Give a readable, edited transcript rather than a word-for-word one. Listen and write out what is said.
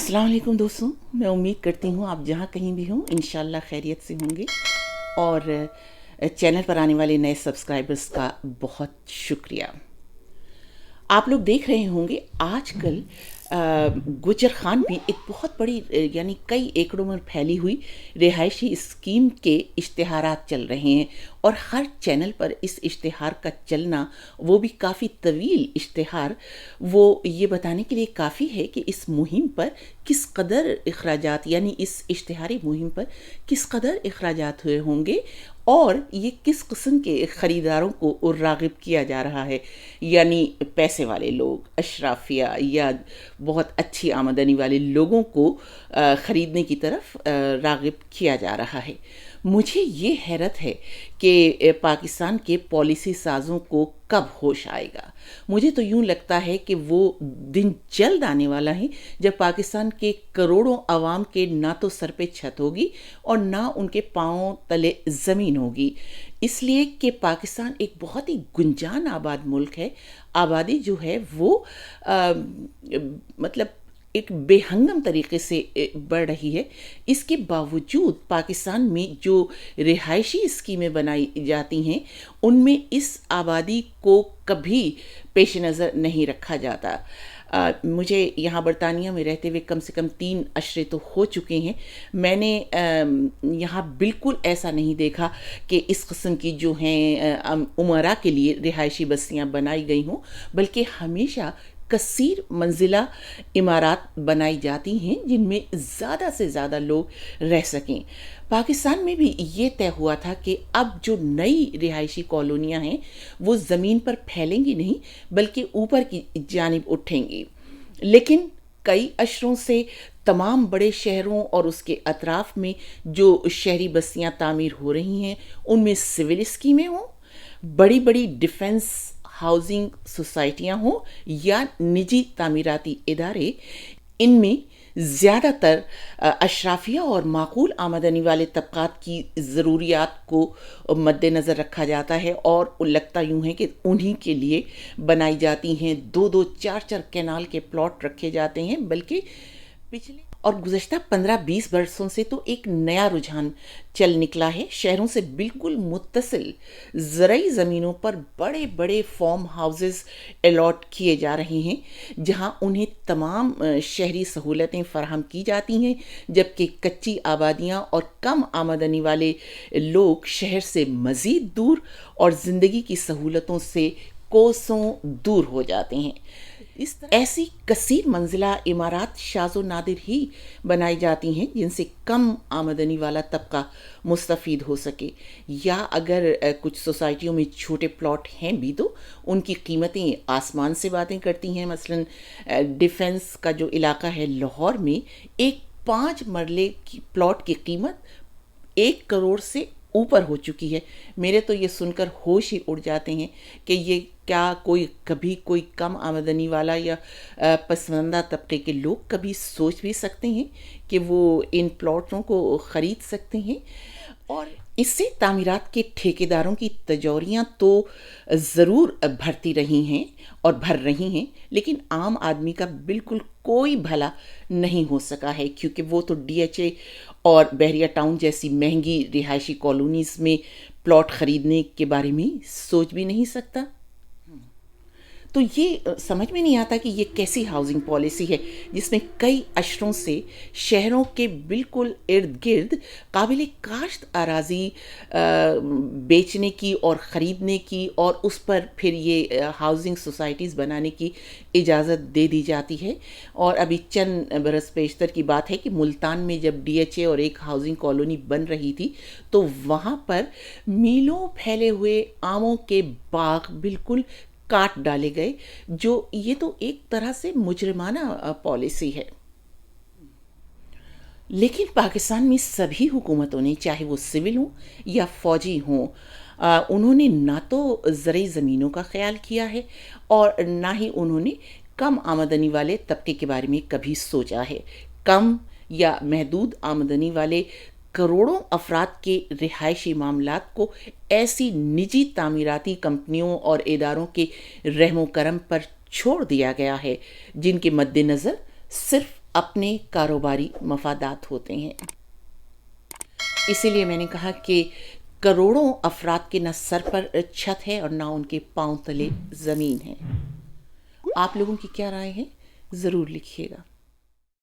अस्सलाम वालेकुम दोस्तों, मैं उम्मीद करती हूँ आप जहाँ कहीं भी हों इंशाल्लाह खैरियत से होंगे। और चैनल पर आने वाले नए सब्सक्राइबर्स का बहुत शुक्रिया। आप लोग देख रहे होंगे आजकल गुजर खान में एक बहुत बड़ी यानी कई एकड़ों में फैली हुई रिहायशी स्कीम के इश्तिहारात चल रहे हैं और हर चैनल पर इस इश्तिहार का चलना, वो भी काफ़ी तवील इश्तिहार, वो ये बताने के लिए काफ़ी है कि इस मुहिम पर किस कदर अखराजात, यानी इस इश्तिहारी मुहिम पर किस कदर अखराजात हुए होंगे और ये किस किस्म के ख़रीदारों को राग़िब किया जा रहा है, यानी पैसे वाले लोग, अशराफिया या बहुत अच्छी आमदनी वाले लोगों को ख़रीदने की तरफ राग़िब किया जा रहा है। मुझे ये हैरत है कि पाकिस्तान के पॉलिसी साज़ों को कब होश आएगा। मुझे तो यूँ लगता है कि वो दिन जल्द आने वाला है जब पाकिस्तान के करोड़ों आवाम के ना तो सर पे छत होगी और ना उनके पाँव तले ज़मीन होगी। इसलिए कि पाकिस्तान एक बहुत ही गुंजान आबाद मुल्क है। आबादी जो है वो मतलब एक बेहंगम तरीके से बढ़ रही है। इसके बावजूद पाकिस्तान में जो रिहायशी स्कीमें बनाई जाती हैं उनमें इस आबादी को कभी पेश नज़र नहीं रखा जाता। मुझे यहाँ बरतानिया में रहते हुए कम से कम 3 अशरे तो हो चुके हैं। मैंने यहाँ बिल्कुल ऐसा नहीं देखा कि इस किस्म की जो हैं उमरा के लिए रिहायशी बस्तियाँ बनाई गई हों, बल्कि हमेशा कसीर मंजिला इमारात बनाई जाती हैं जिनमें ज़्यादा से ज़्यादा लोग रह सकें। पाकिस्तान में भी ये तय हुआ था कि अब जो नई रिहायशी कॉलोनियाँ हैं वो ज़मीन पर फैलेंगी नहीं बल्कि ऊपर की जानिब उठेंगी। लेकिन कई अशरों से तमाम बड़े शहरों और उसके अतराफ़ में जो शहरी बस्तियाँ तामीर हो रही हैं उनमें सिविल स्कीमें हों, बड़ी बड़ी डिफेंस हाउसिंग सोसाइटियाँ हों या निजी तामीराती इदारे, इनमें ज़्यादातर अशराफिया और माकूल आमदनी वाले तबक़ात की ज़रूरियात को मद्देनज़र रखा जाता है और लगता यूँ है कि उन्हीं के लिए बनाई जाती हैं। 2-2 4-4 कैनाल के प्लॉट रखे जाते हैं। बल्कि पिछले और गुज़श्ता 15-20 बरसों से तो एक नया रुझान चल निकला है। शहरों से बिल्कुल मुत्तसिल ज़रई ज़मीनों पर बड़े बड़े फार्म हाउसेस अलॉट किए जा रहे हैं जहां उन्हें तमाम शहरी सहूलतें फराहम की जाती हैं, जबकि कच्ची आबादियां और कम आमदनी वाले लोग शहर से मज़ीद दूर और ज़िंदगी की सहूलतों से कोसों दूर हो जाते हैं। ऐसी कसीर मंजिला इमारात शाज़ो नादिर ही बनाई जाती हैं जिनसे कम आमदनी वाला तबका मुस्तफ़ीद हो सके, या अगर कुछ सोसाइटियों में छोटे प्लॉट हैं भी तो उनकी कीमतें आसमान से बातें करती हैं। मसलन डिफेंस का जो इलाका है लाहौर में, एक 5 मरले की प्लॉट की कीमत 1 करोड़ से ऊपर हो चुकी है। मेरे तो ये सुनकर होश ही उड़ जाते हैं कि ये क्या कभी कोई कम आमदनी वाला या पसमानदा तबके के लोग कभी सोच भी सकते हैं कि वो इन प्लॉटों को ख़रीद सकते हैं। और इससे तामीरात के ठेकेदारों की तिजोरियां तो ज़रूर भरती रही हैं और भर रही हैं, लेकिन आम आदमी का बिल्कुल कोई भला नहीं हो सका है, क्योंकि वो तो DHA और बहरिया टाउन जैसी महंगी रिहायशी कॉलोनीज़ में प्लॉट ख़रीदने के बारे में सोच भी नहीं सकता। तो ये समझ में नहीं आता कि ये कैसी हाउसिंग पॉलिसी है जिसमें कई अशरों से शहरों के बिल्कुल इर्द गिर्द काबिल काश्त अराज़ी बेचने की और ख़रीदने की और उस पर फिर ये हाउसिंग सोसाइटीज़ बनाने की इजाज़त दे दी जाती है। और अभी चंद बरस पेशतर की बात है कि मुल्तान में जब DHA और एक हाउसिंग कॉलोनी बन रही थी तो वहाँ पर मीलों फैले हुए आमों के बाग बिल्कुल काट डाले गए, जो ये तो एक तरह से मुजरिमाना पॉलिसी है। लेकिन पाकिस्तान में सभी हुकूमतों ने, चाहे वो सिविल हों या फ़ौजी हों, उन्होंने ना तो ज़रई ज़मीनों का ख्याल किया है और ना ही उन्होंने कम आमदनी वाले तबके के बारे में कभी सोचा है। कम या महदूद आमदनी वाले करोड़ों अफराद के रिहायशी मामलात को ऐसी निजी तामीराती कंपनियों और इदारों के रहमो करम पर छोड़ दिया गया है जिनके मद्देनज़र सिर्फ اپنے کاروباری مفادات ہوتے ہیں۔ اسی لیے میں نے کہا کہ کروڑوں افراد کے نہ سر پر چھت ہے اور نہ ان کے پاؤں تلے زمین ہے۔ آپ لوگوں کی کیا رائے ہے؟ ضرور لکھیے گا۔